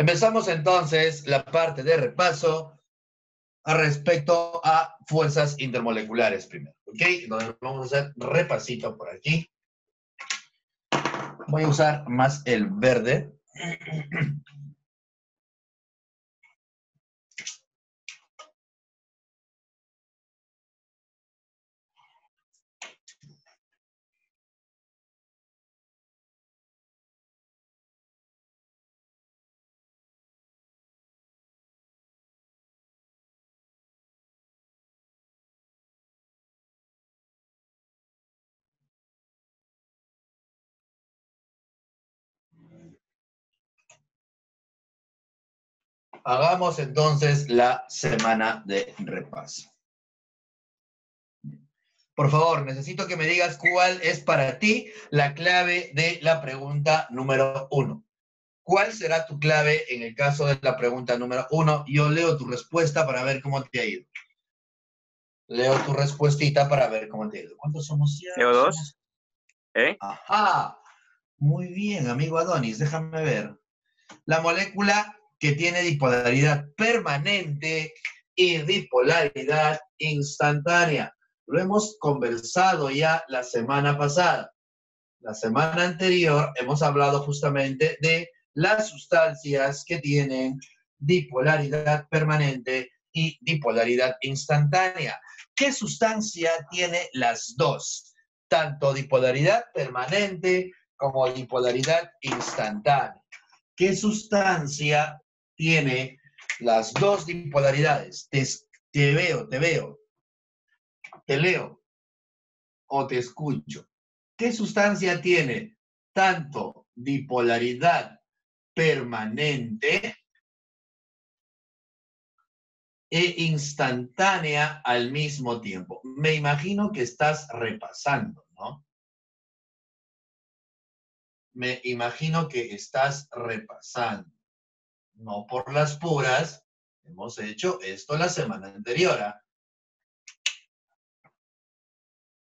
Empezamos entonces la parte de repaso respecto a fuerzas intermoleculares primero, ¿ok? Entonces vamos a hacer repasito por aquí. Voy a usar más el verde. Hagamos entonces la semana de repaso. Por favor, necesito que me digas cuál es para ti la clave de la pregunta número 1. ¿Cuál será tu clave en el caso de la pregunta número 1? Yo leo tu respuesta para ver cómo te ha ido. Leo tu respuestita para ver cómo te ha ido. ¿Cuántos somos ya? Leo 2. Ajá. Muy bien, amigo Adonis. Déjame ver. La molécula que tiene dipolaridad permanente y dipolaridad instantánea. Lo hemos conversado ya la semana pasada. La semana anterior hemos hablado justamente de las sustancias que tienen dipolaridad permanente y dipolaridad instantánea. ¿Qué sustancia tiene las dos? Tanto dipolaridad permanente como dipolaridad instantánea. ¿Qué sustancia tiene las dos dipolaridades? Te veo, te leo o te escucho. ¿Qué sustancia tiene tanto dipolaridad permanente e instantánea al mismo tiempo? Me imagino que estás repasando, ¿no? Me imagino que estás repasando. No por las puras, hemos hecho esto la semana anterior.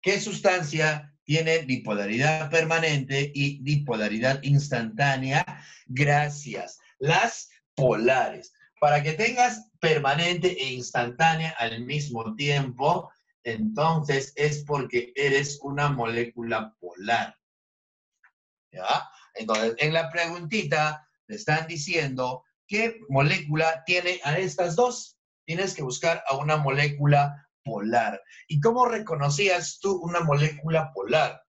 ¿Qué sustancia tiene bipolaridad permanente y bipolaridad instantánea? Gracias. Las polares. Para que tengas permanente e instantánea al mismo tiempo, entonces es porque eres una molécula polar. ¿Ya? Entonces, en la preguntita te están diciendo qué molécula tiene a estas dos. Tienes que buscar a una molécula polar. ¿Y cómo reconocías tú una molécula polar?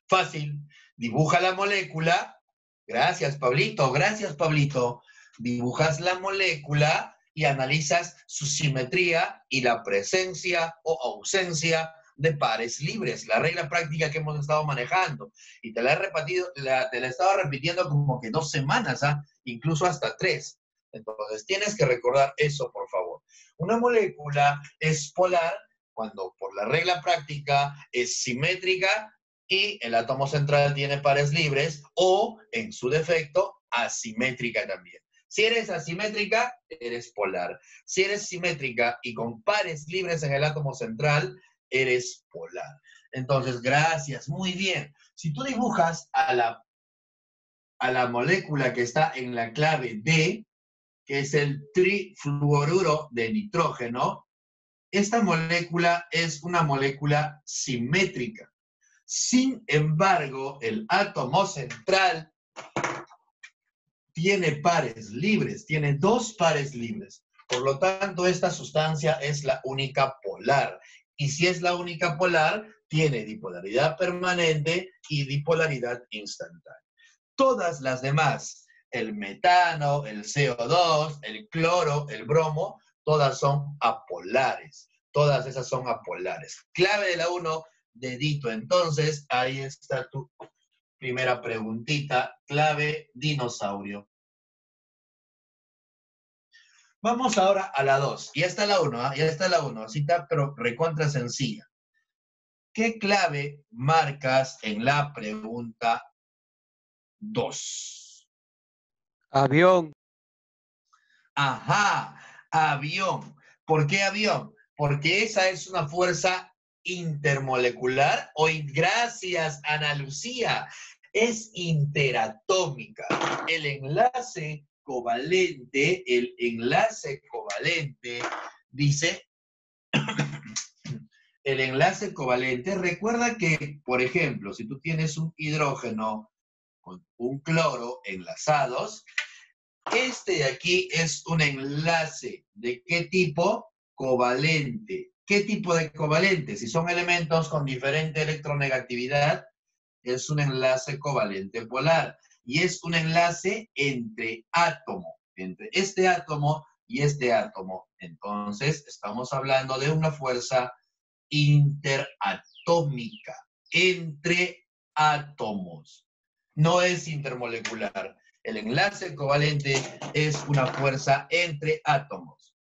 Fácil. Dibuja la molécula. Gracias, Pablito. Gracias, Pablito. Dibujas la molécula y analizas su simetría y la presencia o ausencia de pares libres, la regla práctica que hemos estado manejando. Y te la he estado repitiendo como que 2 semanas, incluso hasta 3. Entonces, tienes que recordar eso, por favor. Una molécula es polar cuando por la regla práctica es simétrica y el átomo central tiene pares libres o, en su defecto, asimétrica también. Si eres asimétrica, eres polar. Si eres simétrica y con pares libres en el átomo central, eres polar. Entonces, gracias, muy bien. Si tú dibujas a la molécula que está en la clave D, que es el trifluoruro de nitrógeno, esta molécula es una molécula simétrica. Sin embargo, el átomo central tiene pares libres, tiene 2 pares libres. Por lo tanto, esta sustancia es la única polar. Y si es la única polar, tiene dipolaridad permanente y dipolaridad instantánea. Todas las demás, el metano, el CO2, el cloro, el bromo, todas son apolares. Todas esas son apolares. Clave de la 1, dedito. Entonces, ahí está tu primera preguntita, clave dinosaurio. Vamos ahora a la 2. Ya está la 1, ya está la 1. Así está, pero recontra sencilla. ¿Qué clave marcas en la pregunta 2? Avión. Ajá, avión. ¿Por qué avión? Porque esa es una fuerza intermolecular. Hoy, gracias, Ana Lucía. Es interatómica. El enlace covalente dice, el enlace covalente, recuerda que, por ejemplo, si tú tienes un hidrógeno con un cloro enlazados, este de aquí es un enlace. ¿De qué tipo? Covalente. ¿Qué tipo de covalente? Si son elementos con diferente electronegatividad, es un enlace covalente polar. Y es un enlace entre átomos, entre este átomo y este átomo. Entonces, estamos hablando de una fuerza interatómica, entre átomos. No es intermolecular. El enlace covalente es una fuerza entre átomos.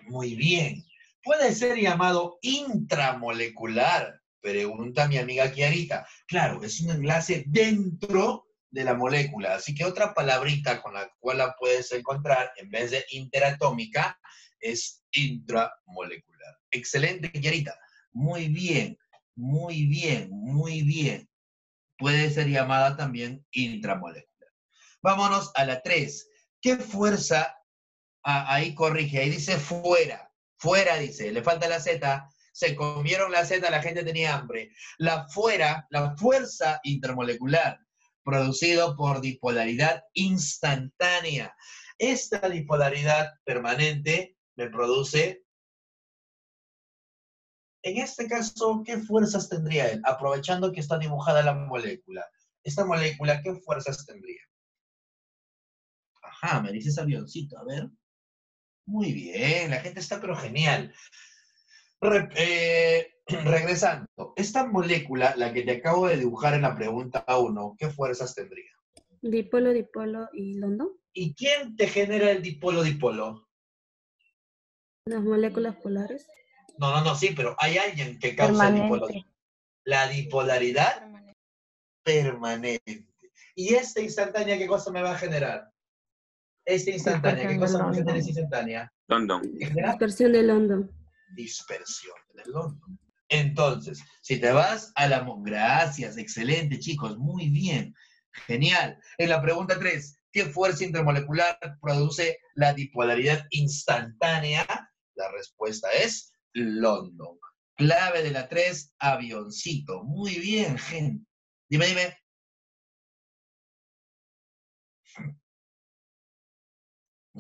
Muy bien. Puede ser llamado intramolecular, pregunta mi amiga Kiarita. Claro, es un enlace dentro de la molécula. Así que otra palabrita con la cual la puedes encontrar en vez de interatómica es intramolecular. Excelente, Kiarita. Muy bien, muy bien, muy bien. Puede ser llamada también intramolecular. Vámonos a la 3. ¿Qué fuerza? Ahí corrige, ahí dice fuera. Fuera dice, le falta la Z. Se comieron la Z, la gente tenía hambre. La fuerza intermolecular, producido por dipolaridad instantánea. Esta dipolaridad permanente me produce, en este caso, ¿qué fuerzas tendría él? Aprovechando que está dibujada la molécula. Esta molécula, ¿qué fuerzas tendría? Ajá, me dices avioncito, a ver. Muy bien, la gente está pero genial. Regresando, esta molécula, la que te acabo de dibujar en la pregunta 1, ¿qué fuerzas tendría? Dipolo, dipolo y London. ¿Y quién te genera el dipolo-dipolo? Las moléculas polares. No, sí, pero hay alguien que causa el dipolo. La dipolaridad permanente. ¿Y esta instantánea qué cosa me va a generar? Esta instantánea, ¿qué cosa me genera esta instantánea? London. Dispersión de London. Dispersión del London. Entonces, si te vas a la... Gracias, excelente, chicos, muy bien, genial. En la pregunta 3, ¿qué fuerza intermolecular produce la dipolaridad instantánea? La respuesta es London. Clave de la 3, avioncito. Muy bien, gente. Dime.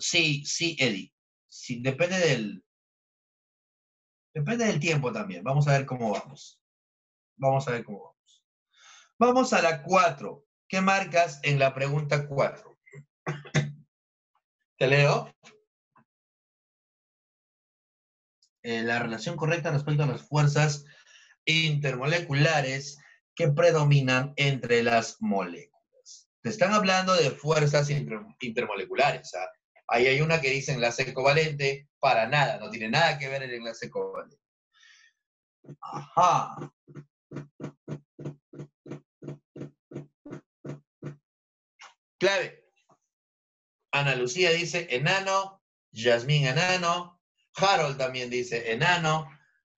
Sí, Eddie. Sí, depende del tiempo también. Vamos a ver cómo vamos. Vamos a la 4. ¿Qué marcas en la pregunta 4? ¿Te leo? La relación correcta respecto a las fuerzas intermoleculares que predominan entre las moléculas. Te están hablando de fuerzas intermoleculares. ¿Ah? Ahí hay una que dice enlace covalente. Para nada, no tiene nada que ver el enlace covalente. Ajá. Clave. Ana Lucía dice enano, Yasmín enano, Harold también dice enano.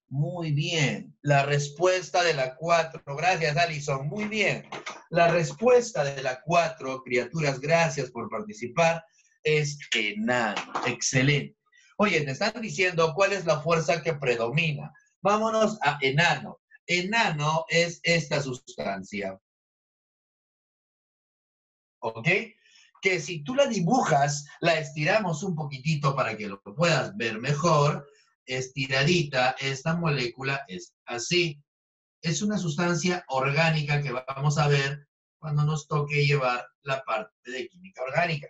Muy bien. La respuesta de la 4, gracias Alison, muy bien. La respuesta de la 4, criaturas, gracias por participar, es enano. Excelente. Oye, te están diciendo cuál es la fuerza que predomina. Vámonos a enano. Enano es esta sustancia. ¿Ok? Que si tú la dibujas, la estiramos un poquitito para que lo puedas ver mejor, estiradita, esta molécula es así. Es una sustancia orgánica que vamos a ver cuando nos toque llevar la parte de química orgánica.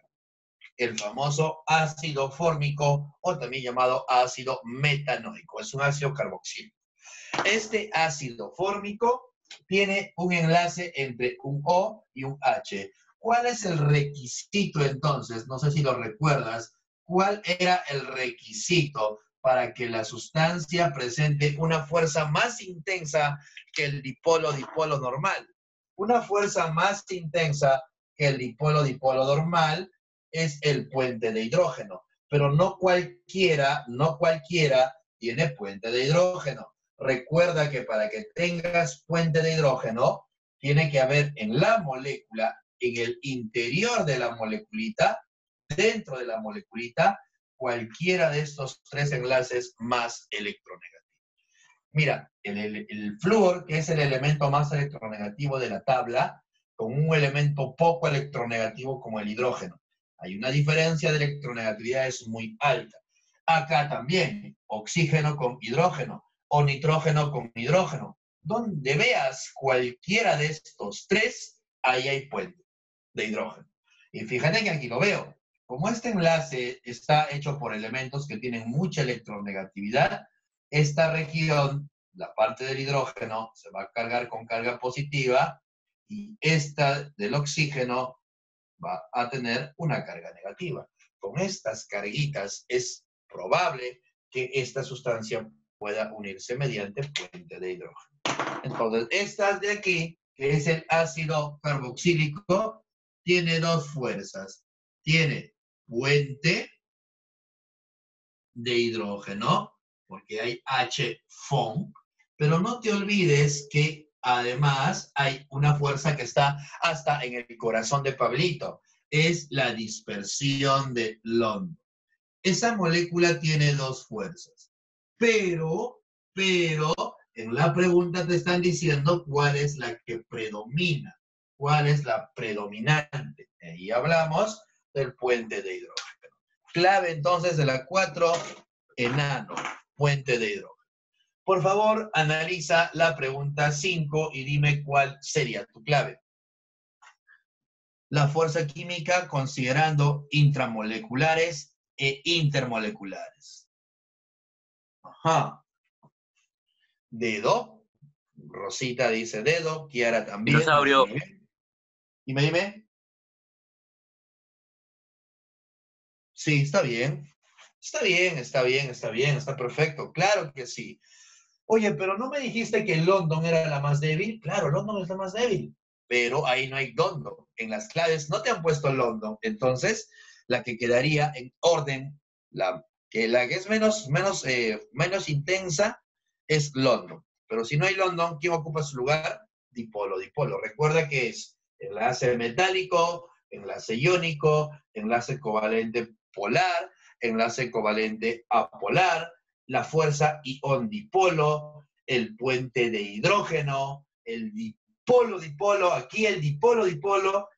El famoso ácido fórmico o también llamado ácido metanoico. Es un ácido carboxílico. Este ácido fórmico tiene un enlace entre un O y un H. ¿Cuál es el requisito entonces? No sé si lo recuerdas. ¿Cuál era el requisito para que la sustancia presente una fuerza más intensa que el dipolo-dipolo normal? Una fuerza más intensa que el dipolo-dipolo normal es el puente de hidrógeno. Pero no cualquiera tiene puente de hidrógeno. Recuerda que para que tengas puente de hidrógeno, tiene que haber en la molécula, en el interior de la moleculita, dentro de la moleculita, cualquiera de estos tres enlaces más electronegativo. Mira, el flúor, que es el elemento más electronegativo de la tabla, con un elemento poco electronegativo como el hidrógeno. Hay una diferencia de electronegatividades muy alta. Acá también, oxígeno con hidrógeno o nitrógeno con hidrógeno. Donde veas cualquiera de estos tres, ahí hay puente de hidrógeno. Y fíjate que aquí lo veo. Como este enlace está hecho por elementos que tienen mucha electronegatividad, esta región, la parte del hidrógeno, se va a cargar con carga positiva y esta del oxígeno va a tener una carga negativa. Con estas carguitas es probable que esta sustancia pueda unirse mediante puente de hidrógeno. Entonces, estas de aquí, que es el ácido carboxílico, tiene dos fuerzas. Tiene puente de hidrógeno, porque hay H-FON, pero no te olvides que además hay una fuerza que está hasta en el corazón de Pablito. Es la dispersión de London. Esa molécula tiene dos fuerzas. Pero, en la pregunta te están diciendo cuál es la que predomina. ¿Cuál es la predominante? Ahí hablamos del puente de hidrógeno. Clave entonces de la 4, enano, puente de hidrógeno. Por favor, analiza la pregunta 5 y dime cuál sería tu clave. La fuerza química considerando intramoleculares e intermoleculares. Ajá. Dedo. Rosita dice dedo. Kiara también. Dinosaurio. Dime. Sí, está bien. Está perfecto. Claro que sí. Oye, pero ¿no me dijiste que London era la más débil? Claro, London es la más débil, pero ahí no hay London. En las claves no te han puesto London. Entonces, la que quedaría en orden, la que es menos intensa, es London. Pero si no hay London, ¿quién ocupa su lugar? Dipolo. Recuerda que es enlace metálico, enlace iónico, enlace covalente polar, enlace covalente apolar, la fuerza ion-dipolo, el puente de hidrógeno, el dipolo, aquí el dipolo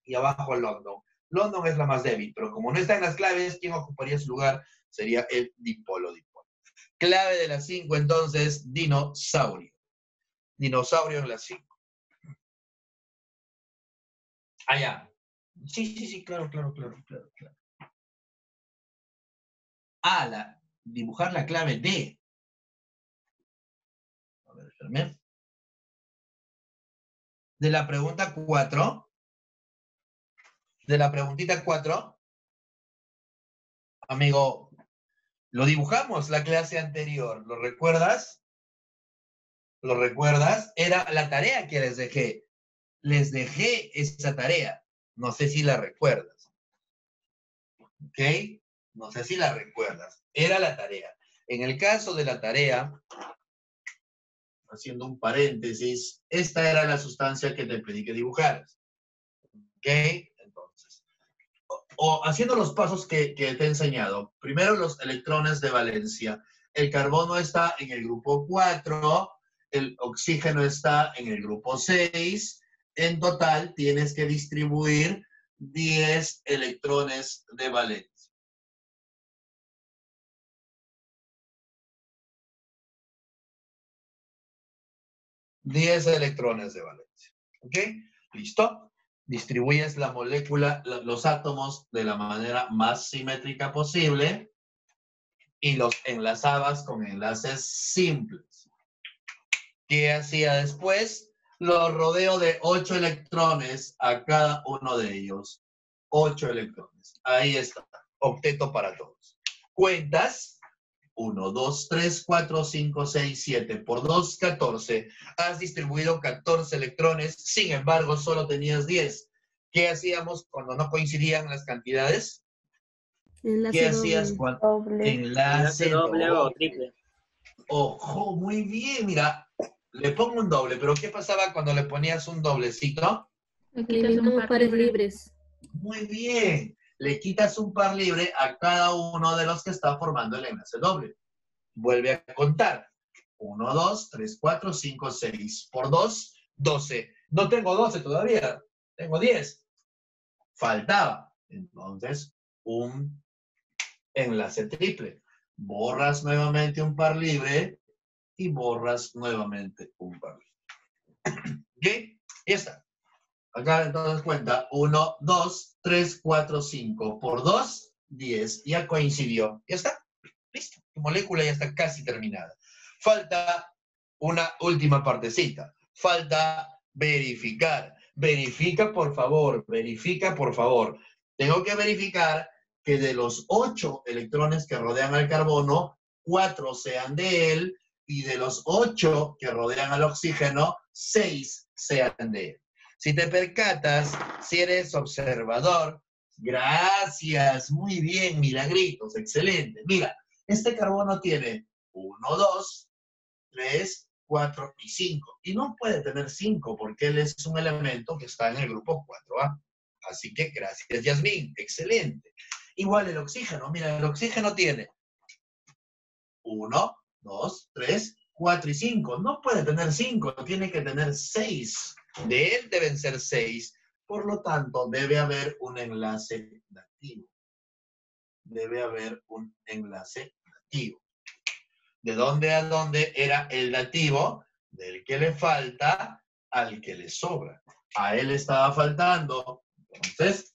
y abajo London. London es la más débil, pero como no está en las claves, ¿quién ocuparía su lugar? Sería el dipolo. Clave de las 5, entonces, dinosaurio. Dinosaurio en las 5. Allá. Sí, claro. Dibujar la clave D. A ver, espérame. De la pregunta 4. De la preguntita 4. Amigo, lo dibujamos la clase anterior. ¿Lo recuerdas? ¿Lo recuerdas? Era la tarea que les dejé. Les dejé esa tarea. No sé si la recuerdas. ¿Ok? No sé si la recuerdas. Era la tarea. En el caso de la tarea, haciendo un paréntesis, esta era la sustancia que te pedí que dibujaras. ¿Ok? Entonces, haciendo los pasos que te he enseñado. Primero, los electrones de valencia. El carbono está en el grupo 4, el oxígeno está en el grupo 6. En total, tienes que distribuir 10 electrones de valencia. Electrones de valencia. ¿Ok? ¿Listo? Distribuyes la molécula, los átomos de la manera más simétrica posible y los enlazabas con enlaces simples. ¿Qué hacía después? Los rodeo de 8 electrones a cada uno de ellos. 8 electrones. Ahí está. Octeto para todos. Cuentas. 1, 2, 3, 4, 5, 6, 7. Por 2, 14. Has distribuido 14 electrones. Sin embargo, solo tenías 10. ¿Qué hacíamos cuando no coincidían las cantidades? Enlace ¿Qué doble. hacías cuando? Enlace doble o doble. triple. Ojo, muy bien, mira. Le pongo un doble, pero ¿qué pasaba cuando le ponías un doblecito? Eliminamos pares libres. Muy bien. Le quitas un par libre a cada uno de los que está formando el enlace doble. Vuelve a contar. 1, 2, 3, 4, 5, 6. Por 2, 12. No tengo 12 todavía. Tengo 10. Faltaba. Entonces, un enlace triple. Borras nuevamente un par libre y borras nuevamente un par libre. ¿Ok? Ya está. Acá entonces cuenta 1, 2, 3, 4, 5 por 2, 10. Ya coincidió. Ya está. Listo. Tu molécula ya está casi terminada. Falta una última partecita. Falta verificar. Verifica, por favor. Verifica, por favor. Tengo que verificar que de los 8 electrones que rodean al carbono, 4 sean de él, y de los 8 que rodean al oxígeno, 6 sean de él. Si te percatas, si eres observador, gracias, muy bien, milagritos, excelente. Mira, este carbono tiene 1, 2, 3, 4 y 5. Y no puede tener 5 porque él es un elemento que está en el grupo 4A. Así que gracias, Yasmín, excelente. Igual el oxígeno, mira, el oxígeno tiene 1, 2, 3, 4 y 5. No puede tener 5, tiene que tener 6. De él deben ser 6. Por lo tanto, debe haber un enlace dativo. Debe haber un enlace dativo. ¿De dónde a dónde era el dativo? Del que le falta al que le sobra. A él estaba faltando. Entonces,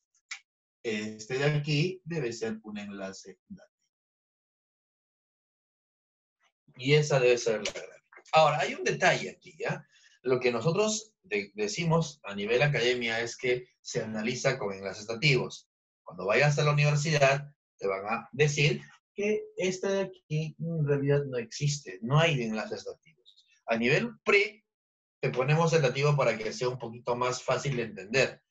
este de aquí debe ser un enlace dativo. Y esa debe ser la gráfica. Ahora, hay un detalle aquí, ¿ya? Lo que nosotros decimos a nivel academia es que se analiza con enlaces dativos. Cuando vayas a la universidad, te van a decir que este de aquí en realidad no existe, no hay enlaces dativos. A nivel pre, te ponemos el dativo para que sea un poquito más fácil de entender,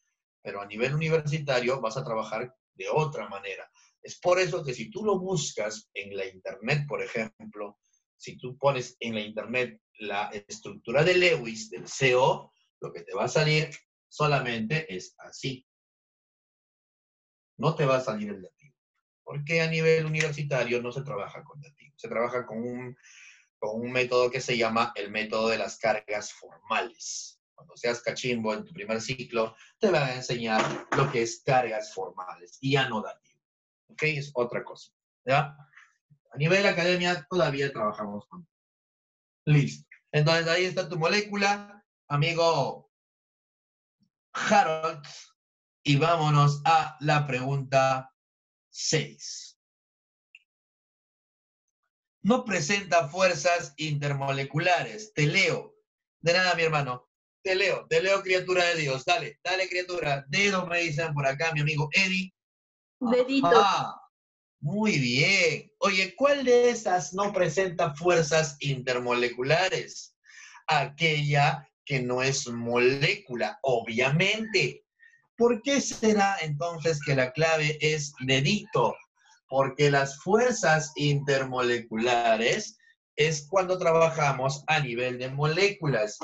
pero a nivel universitario vas a trabajar de otra manera. Es por eso que si tú lo buscas en la internet, por ejemplo, si tú pones en la internet la estructura de Lewis, del CO, lo que te va a salir solamente es así. No te va a salir el dativo. Porque a nivel universitario no se trabaja con dativo. Se trabaja con un método que se llama el método de las cargas formales. Cuando seas cachimbo en tu primer ciclo, te van a enseñar lo que es cargas formales y ya no dativo. ¿Ok? Es otra cosa. ¿Ya? A nivel de academia todavía trabajamos con. Listo. Entonces ahí está tu molécula, amigo Harold. Y vámonos a la pregunta 6. No presenta fuerzas intermoleculares. Te leo. De nada, mi hermano. Te leo, criatura de Dios. Dale, dale, criatura. Dedo me dicen por acá, mi amigo Eddie. Dedito. Ah, muy bien. Oye, ¿cuál de esas no presenta fuerzas intermoleculares? Aquella que no es molécula, obviamente. ¿Por qué será entonces que la clave es dedito? Porque las fuerzas intermoleculares es cuando trabajamos a nivel de moléculas.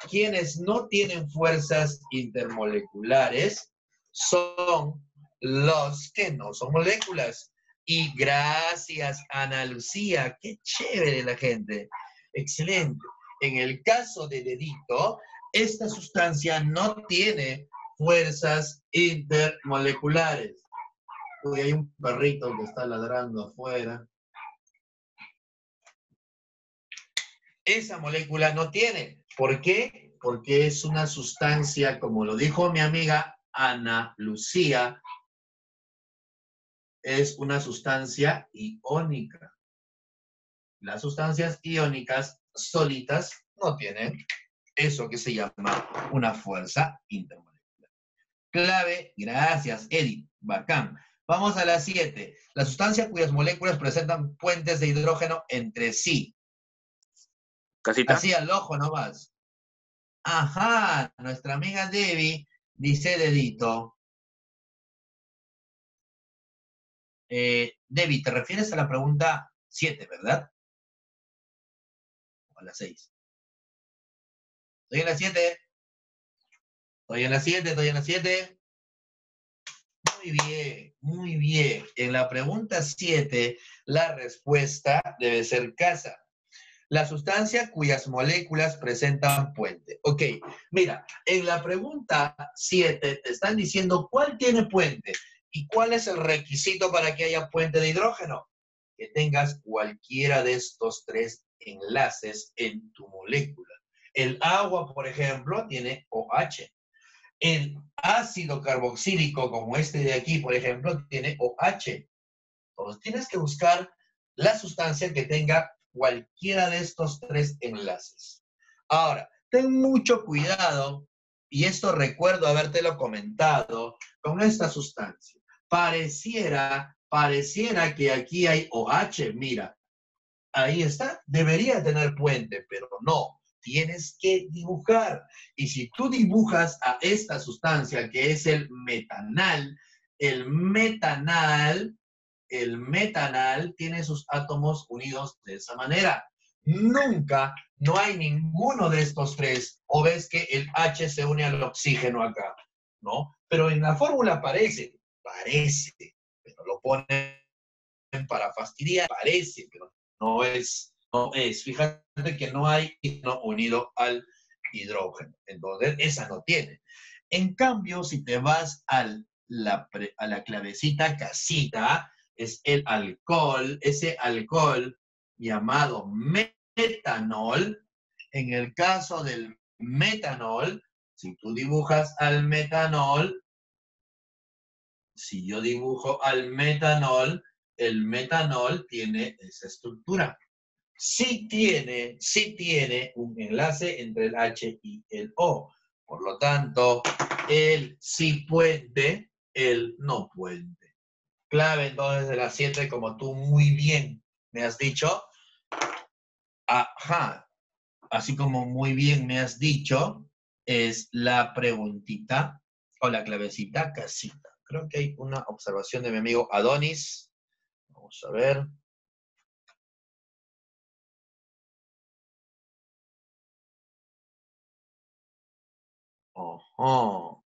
Quienes no tienen fuerzas intermoleculares son los que no son moléculas. Y gracias, Ana Lucía, qué chévere la gente. Excelente. En el caso de dedito, esta sustancia no tiene fuerzas intermoleculares. Uy, hay un perrito que está ladrando afuera. Esa molécula no tiene. ¿Por qué? Porque es una sustancia, como lo dijo mi amiga Ana Lucía, es una sustancia iónica. Las sustancias iónicas solitas no tienen eso que se llama una fuerza intermolecular. Clave, gracias, Edith, bacán. Vamos a la 7. La sustancia cuyas moléculas presentan puentes de hidrógeno entre sí. Casita. Así al ojo nomás. Ajá, nuestra amiga Debbie dice dedito. Debbie, te refieres a la pregunta 7, ¿verdad? a las 6. Estoy en las 7. Estoy en las 7, estoy en las 7. Muy bien, muy bien. En la pregunta 7, la respuesta debe ser casa. La sustancia cuyas moléculas presentan puente. Ok, mira, en la pregunta 7 te están diciendo cuál tiene puente y cuál es el requisito para que haya puente de hidrógeno. Que tengas cualquiera de estos tres enlaces en tu molécula. El agua, por ejemplo, tiene OH. El ácido carboxílico, como este de aquí, por ejemplo, tiene OH. Entonces tienes que buscar la sustancia que tenga cualquiera de estos tres enlaces. Ahora, ten mucho cuidado, y esto recuerdo habértelo comentado, con esta sustancia. Pareciera que aquí hay OH, mira, ahí está, debería tener puente, pero no, tienes que dibujar. Y si tú dibujas a esta sustancia que es el metanal, el metanal tiene sus átomos unidos de esa manera. Nunca, no hay ninguno de estos tres, o ves que el H se une al oxígeno acá, ¿no? Pero en la fórmula parece, pero lo ponen para fastidiar, parece, pero no es. Fíjate que no hay hidrógeno unido al hidrógeno. Entonces, esa no tiene. En cambio, si te vas a la clavecita casita, es el alcohol, ese alcohol llamado metanol. En el caso del metanol, si tú dibujas al metanol, si yo dibujo al metanol, el metanol tiene esa estructura. Sí tiene un enlace entre el H y el O. Por lo tanto, el sí puente, el no puente. Clave entonces de las 7, como tú muy bien me has dicho. Ajá. Así como muy bien me has dicho, es la preguntita o la clavecita casita. Creo que hay una observación de mi amigo Adonis. Vamos a ver. Ojo.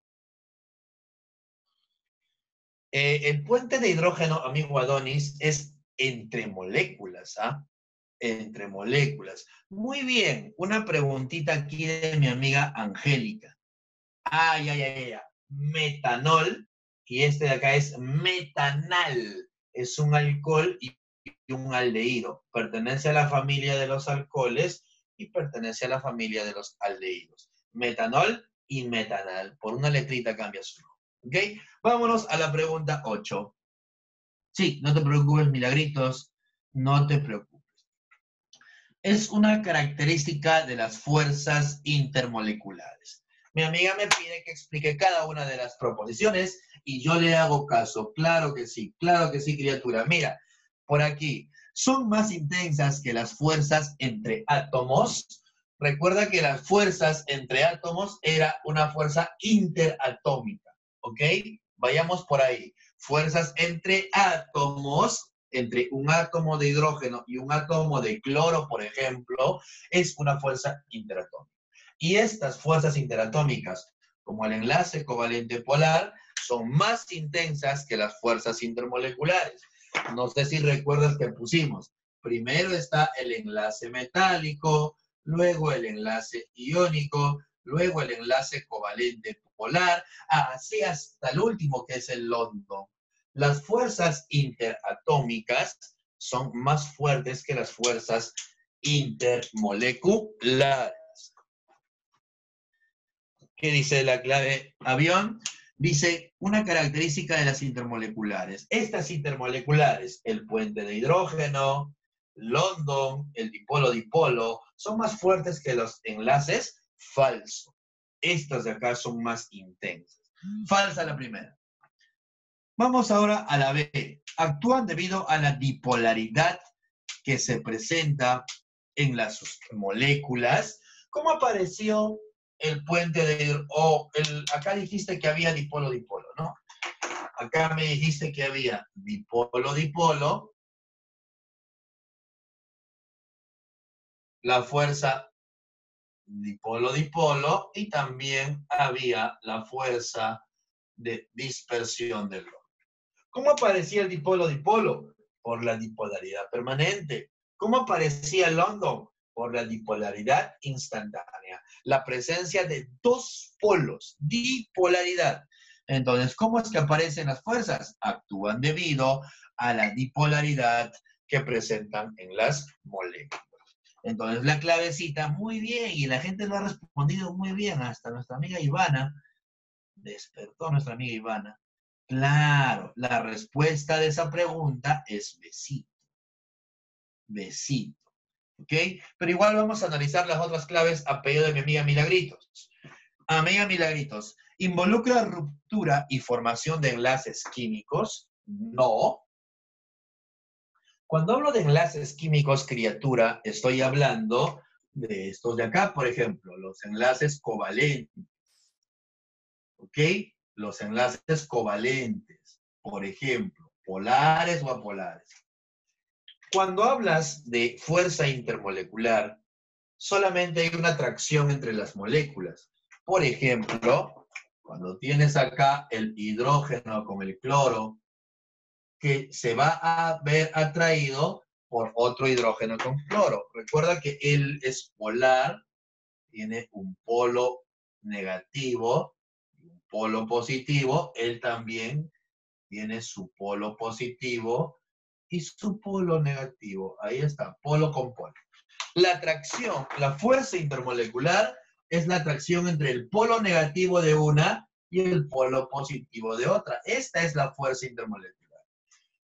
El puente de hidrógeno, amigo Adonis, es entre moléculas, ¿ah? Entre moléculas. Muy bien, una preguntita aquí de mi amiga Angélica. Ya. Metanol, y este de acá es metanal. Es un alcohol y un aldehído. Pertenece a la familia de los alcoholes y pertenece a la familia de los aldehídos. Metanol y metanal. Por una letrita cambia su nombre. ¿Ok? Vámonos a la pregunta 8. Sí, no te preocupes, milagritos. No te preocupes. Es una característica de las fuerzas intermoleculares. Mi amiga me pide que explique cada una de las proposiciones y yo le hago caso. Claro que sí, criatura. Mira, por aquí, son más intensas que las fuerzas entre átomos. Recuerda que las fuerzas entre átomos era una fuerza interatómica, ¿ok? Vayamos por ahí. Fuerzas entre átomos, entre un átomo de hidrógeno y un átomo de cloro, por ejemplo, es una fuerza interatómica. Y estas fuerzas interatómicas, como el enlace covalente polar, son más intensas que las fuerzas intermoleculares. No sé si recuerdas que pusimos, primero está el enlace metálico, luego el enlace iónico, luego el enlace covalente polar, así hasta el último que es el London. Las fuerzas interatómicas son más fuertes que las fuerzas intermoleculares. ¿Qué dice la clave avión? Dice, una característica de las intermoleculares. Estas intermoleculares, el puente de hidrógeno, London, el dipolo-dipolo, son más fuertes que los enlaces falsos. Estas de acá son más intensas. Falsa la primera. Vamos ahora a la B. Actúan debido a la dipolaridad que se presenta en las moléculas. ¿Cómo apareció el puente de... acá dijiste que había dipolo-dipolo, ¿no? Acá me dijiste que había dipolo-dipolo. la fuerza dipolo-dipolo y también había la fuerza de dispersión del London. ¿Cómo aparecía el dipolo-dipolo? Por la dipolaridad permanente. ¿Cómo aparecía el London? Por la dipolaridad instantánea. La presencia de dos polos, dipolaridad. Entonces, ¿cómo es que aparecen las fuerzas? Actúan debido a la dipolaridad que presentan en las moléculas. Entonces, la clavecita, muy bien, y la gente lo ha respondido muy bien, hasta nuestra amiga Ivana, despertó nuestra amiga Ivana. Claro, la respuesta de esa pregunta es besito. Besito. ¿Ok? Pero igual vamos a analizar las otras claves a pedido de mi amiga Milagritos. Amiga Milagritos, ¿involucra ruptura y formación de enlaces químicos? No. Cuando hablo de enlaces químicos, criatura, estoy hablando de estos de acá, por ejemplo, los enlaces covalentes. ¿Ok? Los enlaces covalentes, por ejemplo, polares o apolares. Cuando hablas de fuerza intermolecular, solamente hay una atracción entre las moléculas. Por ejemplo, cuando tienes acá el hidrógeno con el cloro, que se va a ver atraído por otro hidrógeno con cloro. Recuerda que él es polar, tiene un polo negativo y un polo positivo. Él también tiene su polo positivo y su polo negativo. Ahí está, polo con polo. La atracción, la fuerza intermolecular es la atracción entre el polo negativo de una y el polo positivo de otra. Esta es la fuerza intermolecular.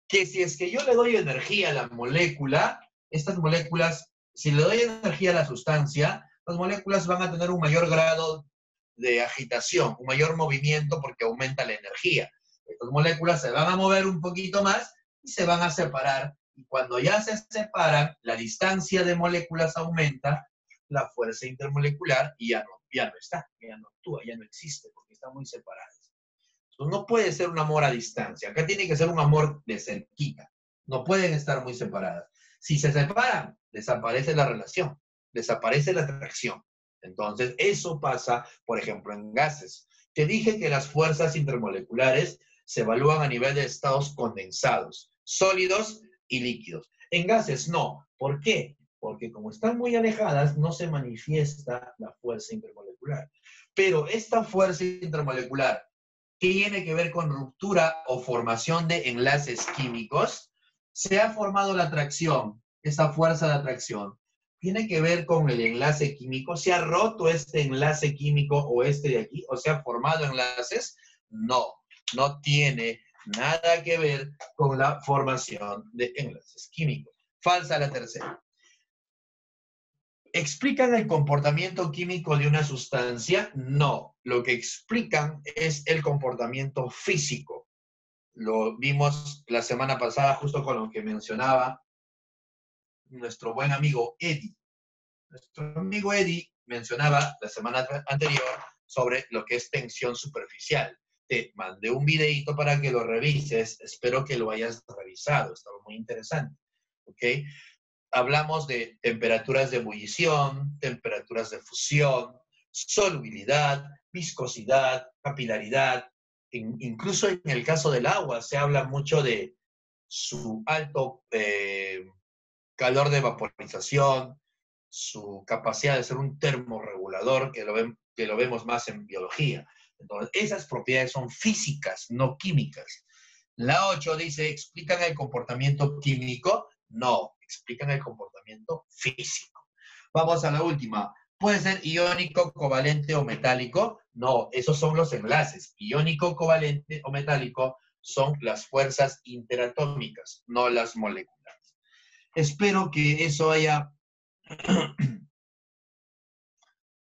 Que si es que yo le doy energía a la molécula, estas moléculas, si le doy energía a la sustancia, las moléculas van a tener un mayor grado de agitación, un mayor movimiento porque aumenta la energía. Estas moléculas se van a mover un poquito más y se van a separar. Y cuando ya se separan, la distancia de moléculas aumenta, la fuerza intermolecular y ya no está, ya no actúa, ya no existe porque están muy separadas. No puede ser un amor a distancia. Acá tiene que ser un amor de cerquita. No pueden estar muy separadas. Si se separan, desaparece la relación, desaparece la atracción. Entonces, eso pasa, por ejemplo, en gases. Te dije que las fuerzas intermoleculares se evalúan a nivel de estados condensados, sólidos y líquidos. En gases no. ¿Por qué? Porque como están muy alejadas, no se manifiesta la fuerza intermolecular. Pero esta fuerza intermolecular tiene que ver con ruptura o formación de enlaces químicos, se ha formado la atracción, esa fuerza de atracción, tiene que ver con el enlace químico, se ha roto este enlace químico o este de aquí, o se ha formado enlaces, no, no tiene nada que ver con la formación de enlaces químicos. Falsa la tercera. ¿Explican el comportamiento químico de una sustancia? No. Lo que explican es el comportamiento físico. Lo vimos la semana pasada justo con lo que mencionaba nuestro buen amigo Eddie. Nuestro amigo Eddie mencionaba la semana anterior sobre lo que es tensión superficial. Te mandé un videito para que lo revises. Espero que lo hayas revisado. Estaba muy interesante. ¿Ok? Hablamos de temperaturas de ebullición, temperaturas de fusión, solubilidad, viscosidad, capilaridad. Incluso en el caso del agua se habla mucho de su alto calor de vaporización, su capacidad de ser un termorregulador, que lo vemos más en biología. Entonces, esas propiedades son físicas, no químicas. La 8 dice, ¿explican el comportamiento químico? No, explican el comportamiento físico. Vamos a la última. ¿Puede ser iónico, covalente o metálico? No, esos son los enlaces. Iónico, covalente o metálico son las fuerzas interatómicas, no las moleculares. Espero que eso haya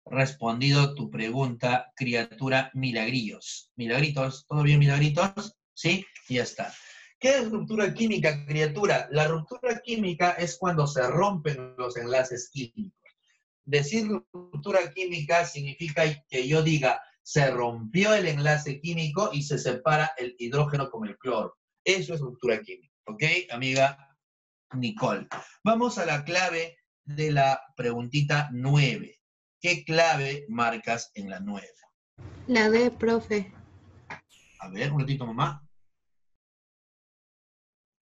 respondido tu pregunta, criatura Milagrillos. Milagritos, ¿todo bien, Milagritos? ¿Sí? Ya está. ¿Qué es ruptura química, criatura? La ruptura química es cuando se rompen los enlaces químicos. Decir ruptura química significa que yo diga, se rompió el enlace químico y se separa el hidrógeno con el cloro. Eso es ruptura química. ¿Ok, amiga Nicole? Vamos a la clave de la preguntita 9. ¿Qué clave marcas en la 9? La D, profe. A ver, un ratito, mamá.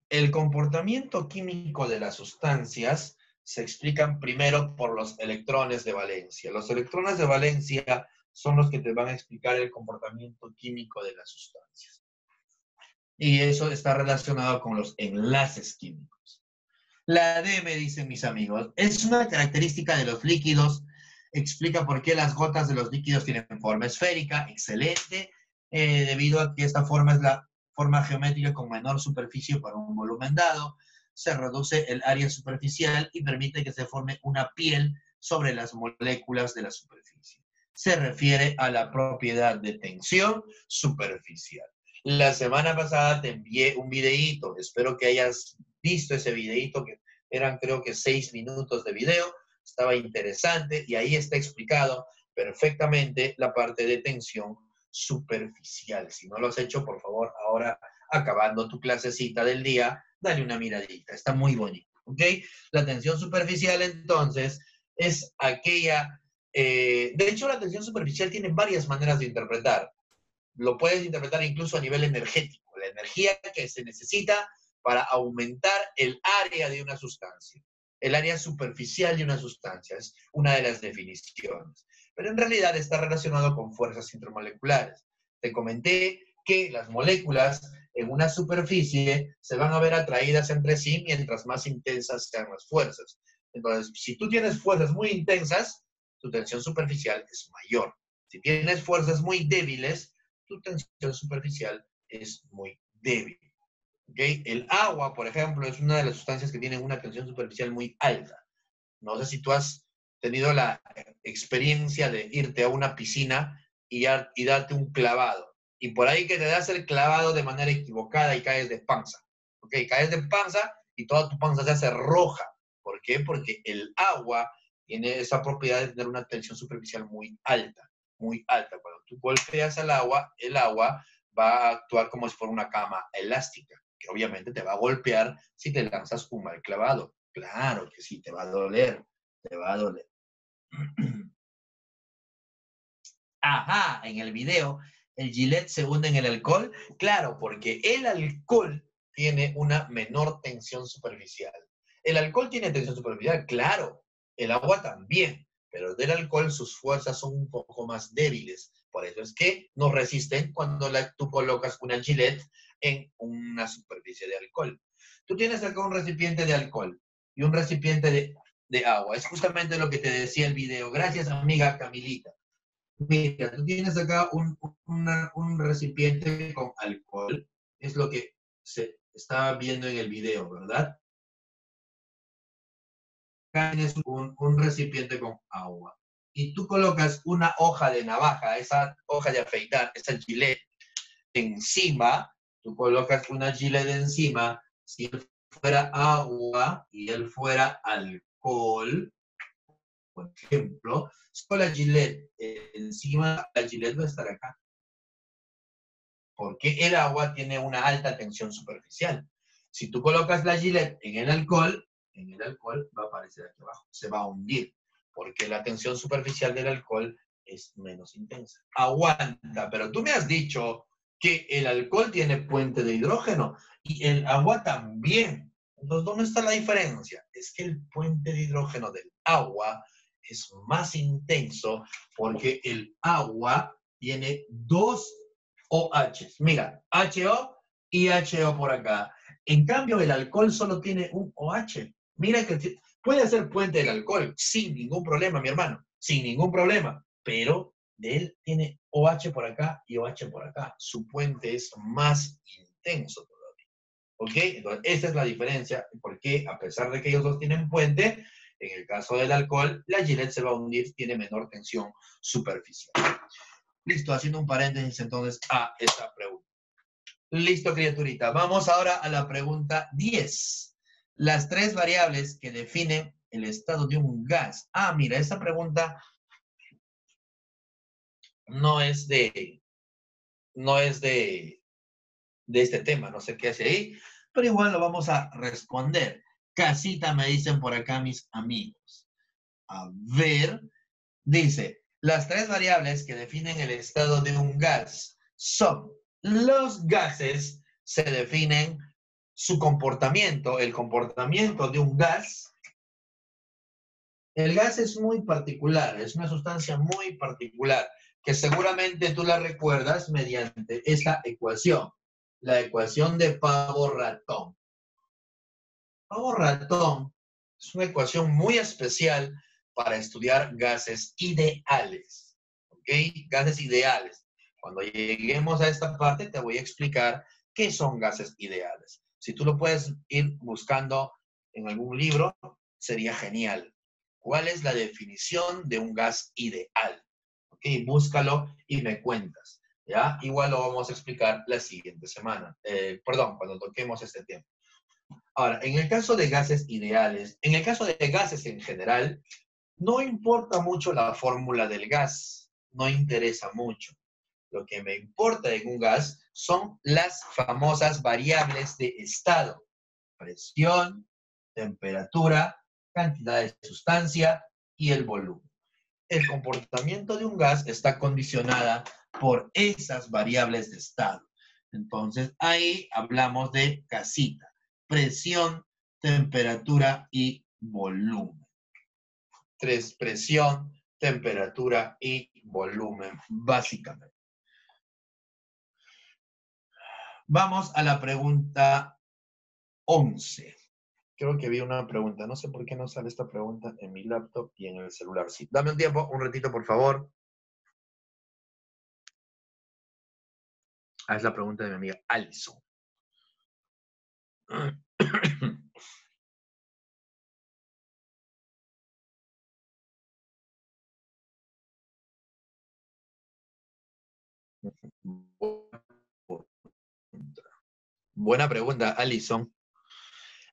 El comportamiento químico de las sustancias se explican primero por los electrones de valencia. Los electrones de valencia son los que te van a explicar el comportamiento químico de las sustancias. Y eso está relacionado con los enlaces químicos. La D, me dicen mis amigos, es una característica de los líquidos, explica por qué las gotas de los líquidos tienen forma esférica, excelente, debido a que esta forma es la forma geométrica con menor superficie para un volumen dado, se reduce el área superficial y permite que se forme una piel sobre las moléculas de la superficie. Se refiere a la propiedad de tensión superficial. La semana pasada te envié un videíto, espero que hayas visto ese videíto, que eran creo que 6 minutos de video, estaba interesante y ahí está explicado perfectamente la parte de tensión superficial. Si no lo has hecho, por favor, ahora acabando tu clasecita del día, dale una miradita, está muy bonito, ¿ok? La tensión superficial entonces es aquella, de hecho la tensión superficial tiene varias maneras de interpretar. Lo puedes interpretar incluso a nivel energético, la energía que se necesita para aumentar el área de una sustancia. El área superficial de una sustancia es una de las definiciones. Pero en realidad está relacionado con fuerzas intermoleculares. Te comenté que las moléculas en una superficie se van a ver atraídas entre sí mientras más intensas sean las fuerzas. Entonces, si tú tienes fuerzas muy intensas, tu tensión superficial es mayor. Si tienes fuerzas muy débiles, tu tensión superficial es muy débil. ¿Okay? El agua, por ejemplo, es una de las sustancias que tienen una tensión superficial muy alta. No sé si tú has tenido la experiencia de irte a una piscina y darte un clavado. Y por ahí que te das el clavado de manera equivocada y caes de panza. ¿Ok? Caes de panza y toda tu panza se hace roja. ¿Por qué? Porque el agua tiene esa propiedad de tener una tensión superficial muy alta. Muy alta. Cuando tú golpeas el agua va a actuar como si fuera una cama elástica, que obviamente te va a golpear si te lanzas un mal clavado. Claro que sí, te va a doler, te va a doler. Ajá, en el video, el Gillette se hunde en el alcohol. Claro, porque el alcohol tiene una menor tensión superficial. ¿El alcohol tiene tensión superficial? Claro. El agua también, pero del alcohol sus fuerzas son un poco más débiles. Por eso es que no resisten cuando tú colocas una Gillette en una superficie de alcohol. Tú tienes acá un recipiente de alcohol y un recipiente de agua. Es justamente lo que te decía el video. Gracias, amiga Camilita. Mira, tú tienes acá un recipiente con alcohol. Es lo que se está viendo en el video, ¿verdad? Acá tienes un recipiente con agua. Y tú colocas una hoja de navaja, esa hoja de afeitar, esa gilet, encima. Tú colocas una gilet encima. Si él fuera agua y él fuera alcohol, por ejemplo, con la gilet encima, la gilet va a estar acá. Porque el agua tiene una alta tensión superficial. Si tú colocas la gilet en el alcohol va a aparecer aquí abajo, se va a hundir, porque la tensión superficial del alcohol es menos intensa. Aguanta, pero tú me has dicho que el alcohol tiene puente de hidrógeno y el agua también. Entonces, ¿dónde está la diferencia? Es que el puente de hidrógeno del agua es más intenso porque el agua tiene dos OH. Mira, HO y HO por acá. En cambio, el alcohol solo tiene un OH. Mira que puede ser puente del alcohol sin ningún problema, mi hermano, sin ningún problema, pero de él tiene OH por acá y OH por acá. Su puente es más intenso todavía. ¿Ok? Entonces, esa es la diferencia, porque a pesar de que ellos dos tienen puente, en el caso del alcohol, la Gillette se va a hundir, tiene menor tensión superficial. Listo, haciendo un paréntesis entonces a esta pregunta. Listo, criaturita. Vamos ahora a la pregunta 10. Las tres variables que definen el estado de un gas. Ah, mira, esta pregunta no es de este tema, no sé qué hace ahí, pero igual lo vamos a responder. Casita, me dicen por acá mis amigos. A ver, dice, las tres variables que definen el estado de un gas son los gases, se definen su comportamiento, el comportamiento de un gas. El gas es muy particular, es una sustancia muy particular, que seguramente tú la recuerdas mediante esta ecuación, la ecuación de pavo-ratón. Pavo-ratón es una ecuación muy especial para estudiar gases ideales, ¿ok? Gases ideales. Cuando lleguemos a esta parte te voy a explicar qué son gases ideales. Si tú lo puedes ir buscando en algún libro, sería genial. ¿Cuál es la definición de un gas ideal? ¿Ok? Búscalo y me cuentas, ¿ya? Igual lo vamos a explicar la siguiente semana. Perdón, cuando toquemos este tema. Ahora, en el caso de gases ideales, en el caso de gases en general, no importa mucho la fórmula del gas, no interesa mucho. Lo que me importa en un gas son las famosas variables de estado: presión, temperatura, cantidad de sustancia y el volumen. El comportamiento de un gas está condicionada por esas variables de estado. Entonces, ahí hablamos de casita: presión, temperatura y volumen. Presión, temperatura y volumen, básicamente. Vamos a la pregunta 11. Creo que vi una pregunta. No sé por qué no sale esta pregunta en mi laptop y en el celular. Sí, dame un tiempo, un ratito, por favor. Es la pregunta de mi amiga Alison. Buena pregunta, Alison.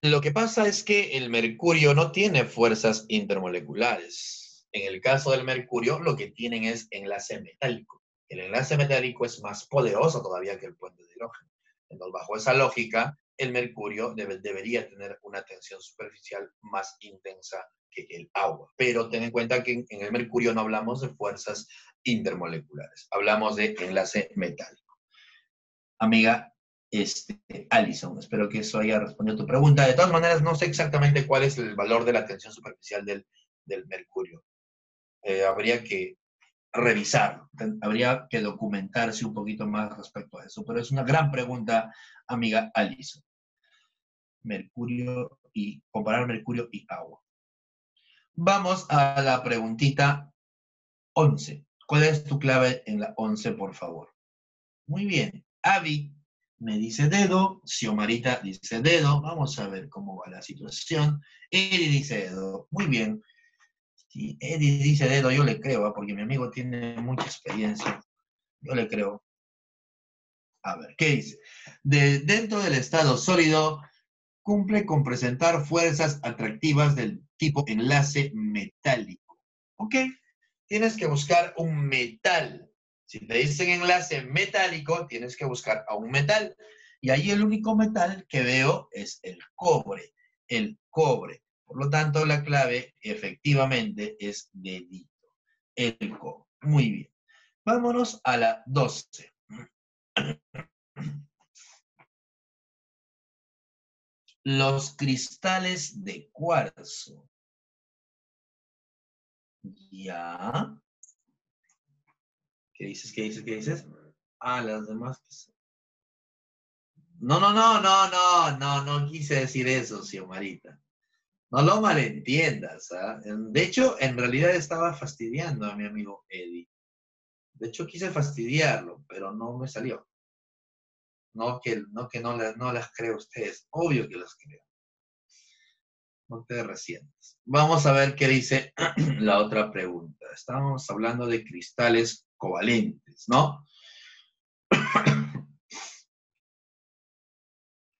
Lo que pasa es que el mercurio no tiene fuerzas intermoleculares. En el caso del mercurio, lo que tienen es enlace metálico. El enlace metálico es más poderoso todavía que el puente de hidrógeno. Entonces, bajo esa lógica, el mercurio debería tener una tensión superficial más intensa que el agua. Pero ten en cuenta que en el mercurio no hablamos de fuerzas intermoleculares, hablamos de enlace metálico. Amiga, Alison, espero que eso haya respondido a tu pregunta. De todas maneras, no sé exactamente cuál es el valor de la tensión superficial del mercurio. Habría que revisarlo, habría que documentarse un poquito más respecto a eso, pero es una gran pregunta, amiga Alison. Mercurio y comparar mercurio y agua. Vamos a la preguntita 11. ¿Cuál es tu clave en la 11, por favor? Muy bien. Avi me dice dedo, Xiomarita dice dedo, vamos a ver cómo va la situación. Edi dice dedo, muy bien. Si Edi dice dedo, yo le creo, porque mi amigo tiene mucha experiencia. Yo le creo. A ver, ¿qué dice? Dentro del estado sólido, cumple con presentar fuerzas atractivas del tipo enlace metálico. ¿Ok? Tienes que buscar un metal. Si te dicen enlace metálico, tienes que buscar a un metal. Y ahí el único metal que veo es el cobre. El cobre. Por lo tanto, la clave efectivamente es dedito. El cobre. Muy bien. Vámonos a la 12. Los cristales de cuarzo. Ya. ¿Qué dices? ¿Qué dices? ¿Qué dices? Ah, las demás. No quise decir eso, Xiomarita. No lo malentiendas, ¿ah? De hecho, en realidad estaba fastidiando a mi amigo Eddie. De hecho, quise fastidiarlo, pero no me salió. No las creo ustedes. Obvio que las creo. No te resientas. Vamos a ver qué dice la otra pregunta. Estábamos hablando de cristales covalentes, ¿no?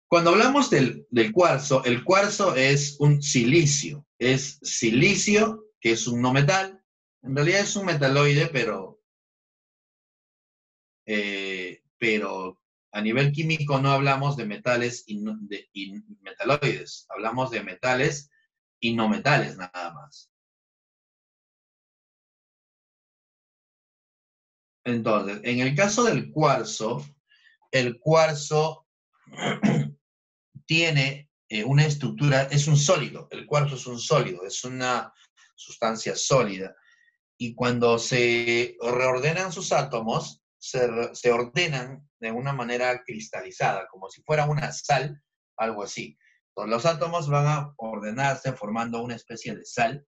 Cuando hablamos del cuarzo, el cuarzo es un silicio. Es silicio, que es un no metal. En realidad es un metaloide, pero a nivel químico no hablamos de metales y metaloides. Hablamos de metales y no metales, nada más. Entonces, en el caso del cuarzo, el cuarzo tiene una estructura, es un sólido, el cuarzo es un sólido, es una sustancia sólida. Y cuando se reordenan sus átomos, se ordenan de una manera cristalizada, como si fuera una sal, algo así. Entonces, los átomos van a ordenarse formando una especie de sal,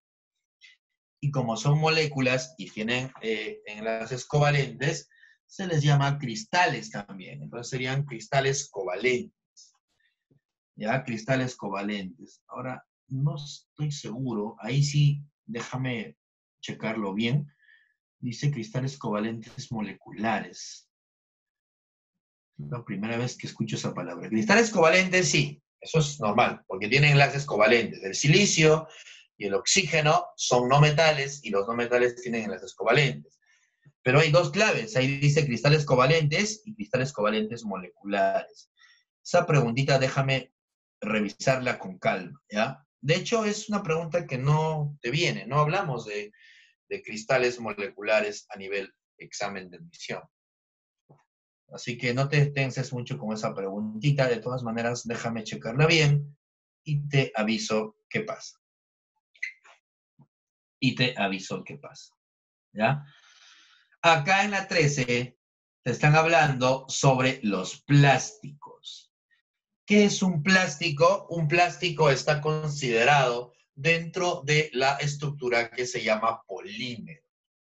y como son moléculas y tienen enlaces covalentes, se les llama cristales también. Entonces serían cristales covalentes. ¿Ya? Cristales covalentes. Ahora, no estoy seguro, ahí sí, déjame checarlo bien. Dice cristales covalentes moleculares. La primera vez que escucho esa palabra. Cristales covalentes, sí, eso es normal, porque tienen enlaces covalentes. El silicio y el oxígeno son no metales, y los no metales tienen enlaces covalentes. Pero hay dos claves, ahí dice cristales covalentes y cristales covalentes moleculares. Esa preguntita déjame revisarla con calma, ¿ya? De hecho, es una pregunta que no te viene, no hablamos de cristales moleculares a nivel examen de admisión. Así que no te tenses mucho con esa preguntita, de todas maneras déjame checarla bien y te aviso qué pasa. ¿Ya? Acá en la 13 te están hablando sobre los plásticos. ¿Qué es un plástico? Un plástico está considerado dentro de la estructura que se llama polímero.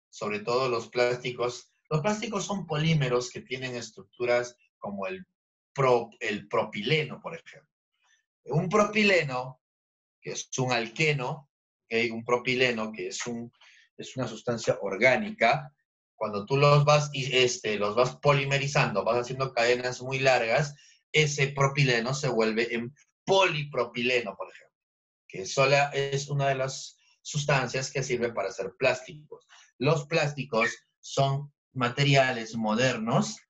Sobre todo los plásticos. Los plásticos son polímeros que tienen estructuras como el propileno, por ejemplo. Un propileno, que es un alqueno, ¿okay? Un propileno, que es una sustancia orgánica, cuando tú los vas polimerizando, vas haciendo cadenas muy largas, ese propileno se vuelve en polipropileno, por ejemplo, que es una de las sustancias que sirve para hacer plásticos. Los plásticos son materiales modernos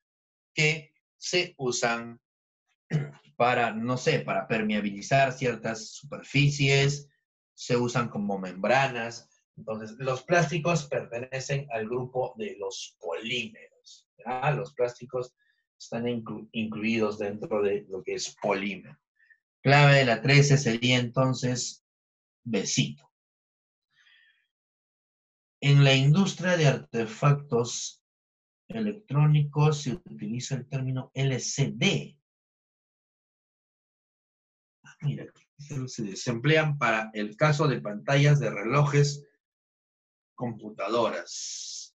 que se usan para, no sé, para permeabilizar ciertas superficies, se usan como membranas. Entonces, los plásticos pertenecen al grupo de los polímeros, ¿ya? Los plásticos están incluidos dentro de lo que es polímero. Clave de la 13 sería entonces besito. En la industria de artefactos electrónicos se utiliza el término LCD. Mira, se emplean para el caso de pantallas de relojes, computadoras.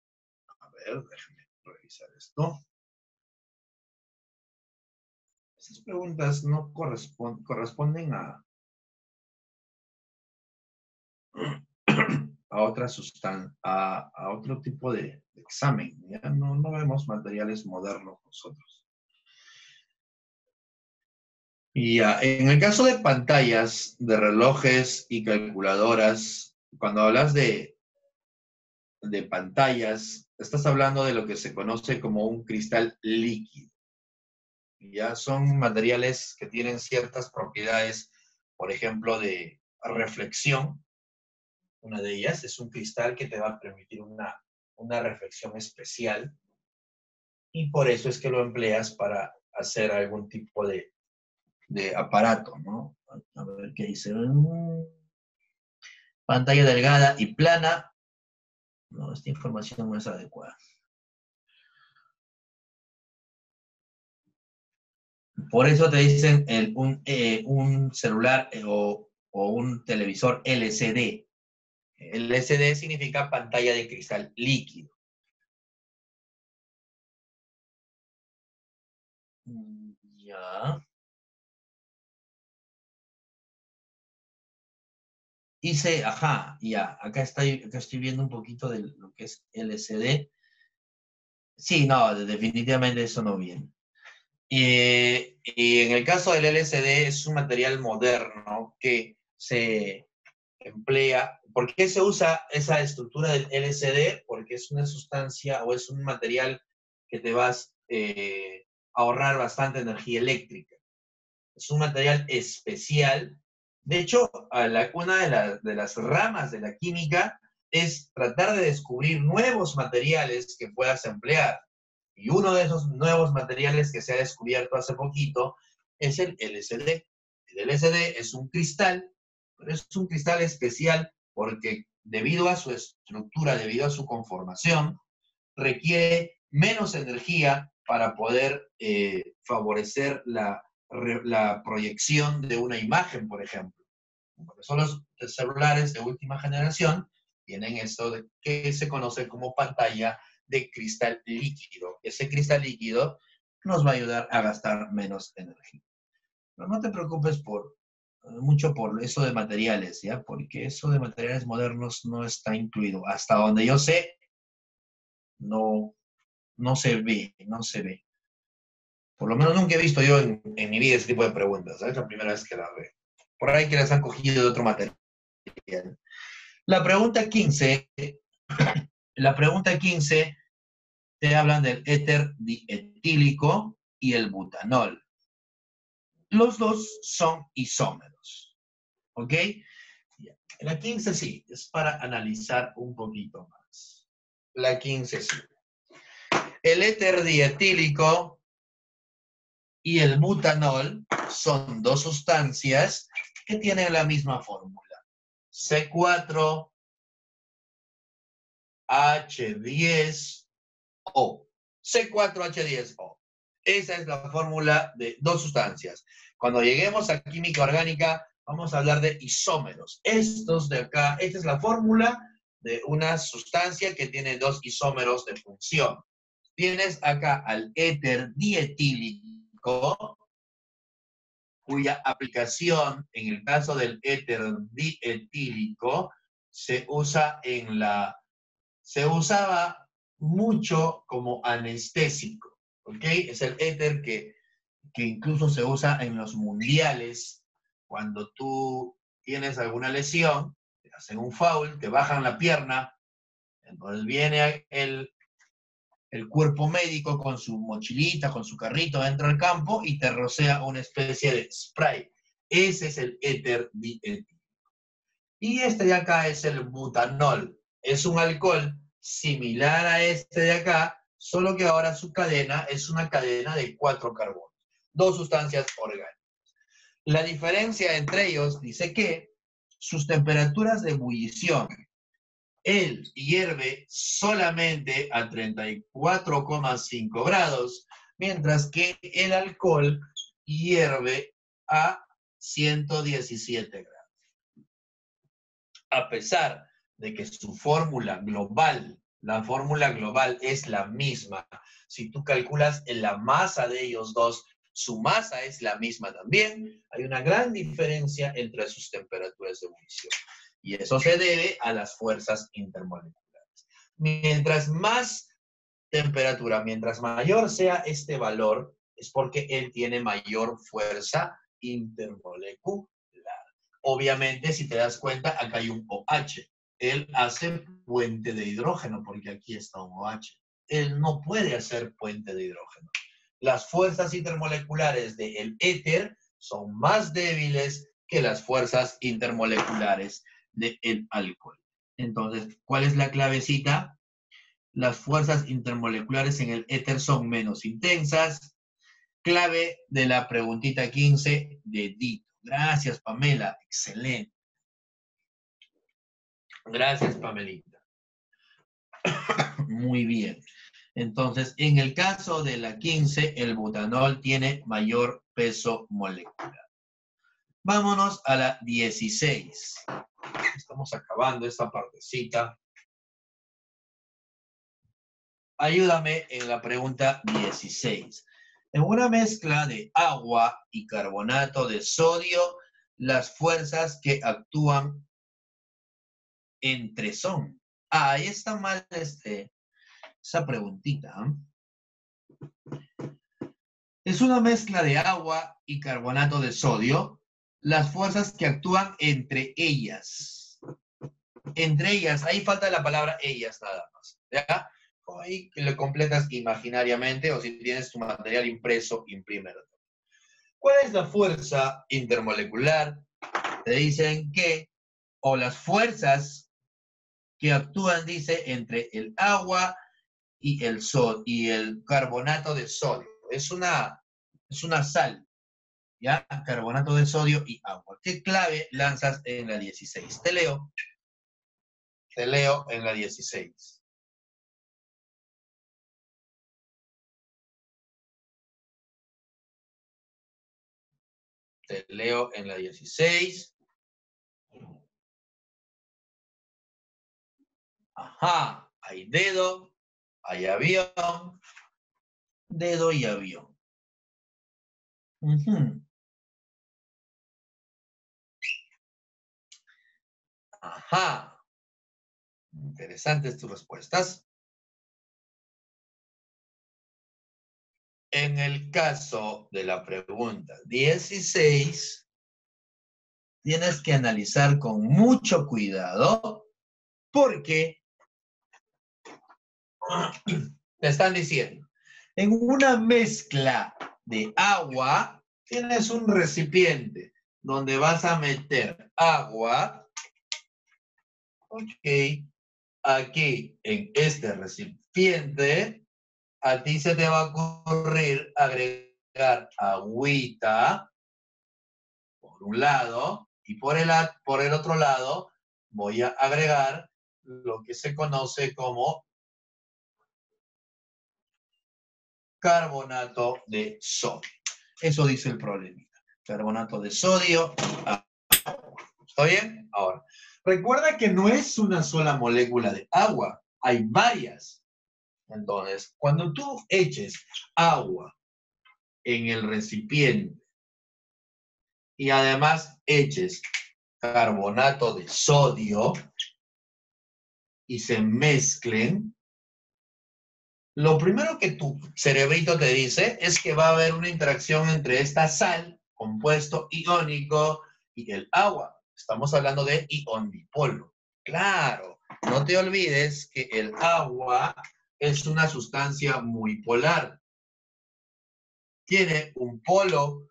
A ver, déjame revisar esto. Estas preguntas no corresponden a otro tipo de examen. ¿Ya? No vemos materiales modernos nosotros. Y en el caso de pantallas, de relojes y calculadoras, cuando hablas de pantallas, estás hablando de lo que se conoce como un cristal líquido. Ya son materiales que tienen ciertas propiedades, por ejemplo, de reflexión. Una de ellas es un cristal que te va a permitir una reflexión especial, y por eso es que lo empleas para hacer algún tipo de aparato, ¿no? A ver qué dice. Pantalla delgada y plana. No, esta información no es adecuada. Por eso te dicen un celular o un televisor LCD. LCD significa pantalla de cristal líquido. Ya. Ya. Acá estoy viendo un poquito de lo que es LCD. Sí, no, definitivamente eso no viene. Y en el caso del LCD es un material moderno que se emplea. ¿Por qué se usa esa estructura del LCD? Porque es una sustancia o es un material que te vas a ahorrar bastante energía eléctrica. Es un material especial. De hecho, una de las ramas de la química es tratar de descubrir nuevos materiales que puedas emplear. Y uno de esos nuevos materiales que se ha descubierto hace poquito es el LSD. El LSD es un cristal, pero es un cristal especial porque debido a su estructura, debido a su conformación, requiere menos energía para poder favorecer la proyección de una imagen, por ejemplo. Por eso los celulares de última generación tienen esto de, que se conoce como pantalla de cristal líquido. Ese cristal líquido nos va a ayudar a gastar menos energía. Pero no te preocupes mucho por eso de materiales, ¿ya? Porque eso de materiales modernos no está incluido. Hasta donde yo sé, no, no se ve, no se ve. Por lo menos nunca he visto yo en mi vida ese tipo de preguntas. ¿Sabes? Es la primera vez que las veo. Por ahí que las han cogido de otro material. La pregunta 15, la pregunta 15 te hablan del éter dietílico y el butanol. Los dos son isómeros. ¿Ok? La 15 sí, es para analizar un poquito más. La 15 sí. El éter dietílico y el butanol son dos sustancias que tienen la misma fórmula. C4H10O. C4H10O. Esa es la fórmula de dos sustancias. Cuando lleguemos a química orgánica, vamos a hablar de isómeros. Estos de acá, esta es la fórmula de una sustancia que tiene dos isómeros de función. Tienes acá al éter dietílico, cuya aplicación, en el caso del éter dietílico, se usaba mucho como anestésico, ¿ok? Es el éter que incluso se usa en los mundiales, cuando tú tienes alguna lesión, te hacen un foul, te bajan la pierna, entonces viene el cuerpo médico con su mochilita, con su carrito dentro del campo y te rocea una especie de spray. Ese es el éter dietílico. Y este de acá es el butanol. Es un alcohol similar a este de acá, solo que ahora su cadena es una cadena de 4 carbonos. Dos sustancias orgánicas. La diferencia entre ellos dice que sus temperaturas de ebullición, él hierve solamente a 34,5 grados, mientras que el alcohol hierve a 117 grados. A pesar de que su fórmula global, la fórmula global es la misma, si tú calculas en la masa de ellos dos, su masa es la misma también, hay una gran diferencia entre sus temperaturas de ebullición. Y eso se debe a las fuerzas intermoleculares. Mientras más temperatura, mientras mayor sea este valor, es porque él tiene mayor fuerza intermolecular. Obviamente, si te das cuenta, acá hay un OH. Él hace puente de hidrógeno, porque aquí está un OH. Él no puede hacer puente de hidrógeno. Las fuerzas intermoleculares del éter son más débiles que las fuerzas intermoleculares del alcohol. Entonces, ¿cuál es la clavecita? Las fuerzas intermoleculares en el éter son menos intensas. Clave de la preguntita 15 de Dito. Gracias, Pamela. Excelente. Gracias, Pamelita. Muy bien. Entonces, en el caso de la 15, el butanol tiene mayor peso molecular. Vámonos a la 16. Estamos acabando esta partecita. Ayúdame en la pregunta 16. En una mezcla de agua y carbonato de sodio, las fuerzas que actúan entre son. Ahí está mal esa preguntita. Es una mezcla de agua y carbonato de sodio, las fuerzas que actúan entre ellas. Entre ellas, ahí falta la palabra ellas nada más. ¿Ya? Ahí lo completas imaginariamente, o si tienes tu material impreso, imprímelo. ¿Cuál es la fuerza intermolecular? Te dicen que, o las fuerzas que actúan, dice, entre el agua y el carbonato de sodio. Es una sal, ¿ya? Carbonato de sodio y agua. ¿Qué clave lanzas en la 16? Te leo en la 16. Te leo en la 16. Ajá, hay dedo, hay avión, dedo y avión. Ajá. Interesantes tus respuestas. En el caso de la pregunta 16, tienes que analizar con mucho cuidado porque te están diciendo, en una mezcla de agua, tienes un recipiente donde vas a meter agua. Ok, aquí en este recipiente, a ti se te va a ocurrir agregar agüita por un lado y por el otro lado voy a agregar lo que se conoce como carbonato de sodio. Eso dice el problemita. Carbonato de sodio. ¿Está bien? Ahora, recuerda que no es una sola molécula de agua. Hay varias. Entonces, cuando tú eches agua en el recipiente y además eches carbonato de sodio y se mezclen, lo primero que tu cerebrito te dice es que va a haber una interacción entre esta sal, compuesto iónico, y el agua. Estamos hablando de ion dipolo. Claro, no te olvides que el agua es una sustancia muy polar. Tiene un polo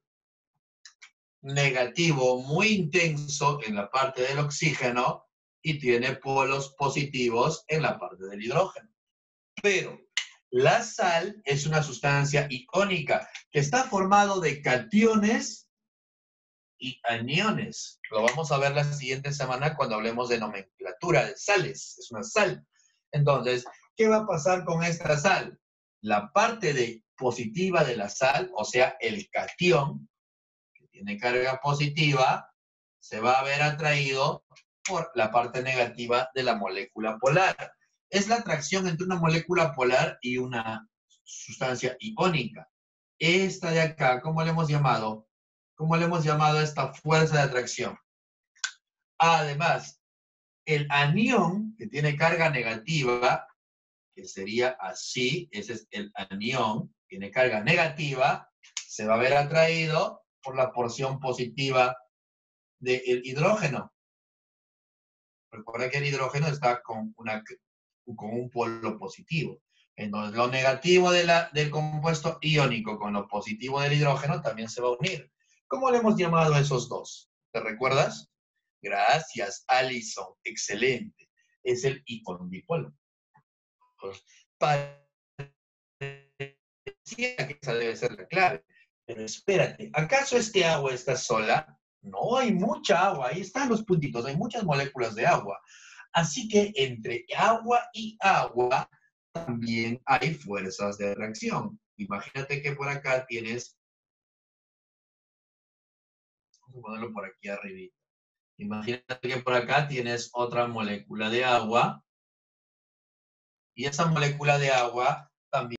negativo muy intenso en la parte del oxígeno y tiene polos positivos en la parte del hidrógeno. Pero la sal es una sustancia iónica que está formado de cationes y aniones. Lo vamos a ver la siguiente semana cuando hablemos de nomenclatura de sales. Es una sal. Entonces, ¿qué va a pasar con esta sal? La parte positiva de la sal, o sea, el catión, que tiene carga positiva, se va a ver atraído por la parte negativa de la molécula polar. Es la atracción entre una molécula polar y una sustancia iónica. Esta de acá, ¿cómo le hemos llamado? ¿Cómo le hemos llamado a esta fuerza de atracción? Además, el anión, que tiene carga negativa, que sería así, ese es el anión, tiene carga negativa, se va a ver atraído por la porción positiva del hidrógeno. Recuerda que el hidrógeno está con un polo positivo. Entonces, lo negativo del compuesto iónico con lo positivo del hidrógeno también se va a unir. ¿Cómo le hemos llamado a esos dos? ¿Te recuerdas? Gracias, Alison. Excelente. Es el ion dipolo. Parecía que esa debe ser la clave. Pero espérate, ¿acaso este agua está sola? No, hay mucha agua. Ahí están los puntitos. Hay muchas moléculas de agua. Así que entre agua y agua también hay fuerzas de reacción. Imagínate que por acá tienes, vamos a ponerlo por aquí arriba. Imagínate que por acá tienes otra molécula de agua y esa molécula de agua también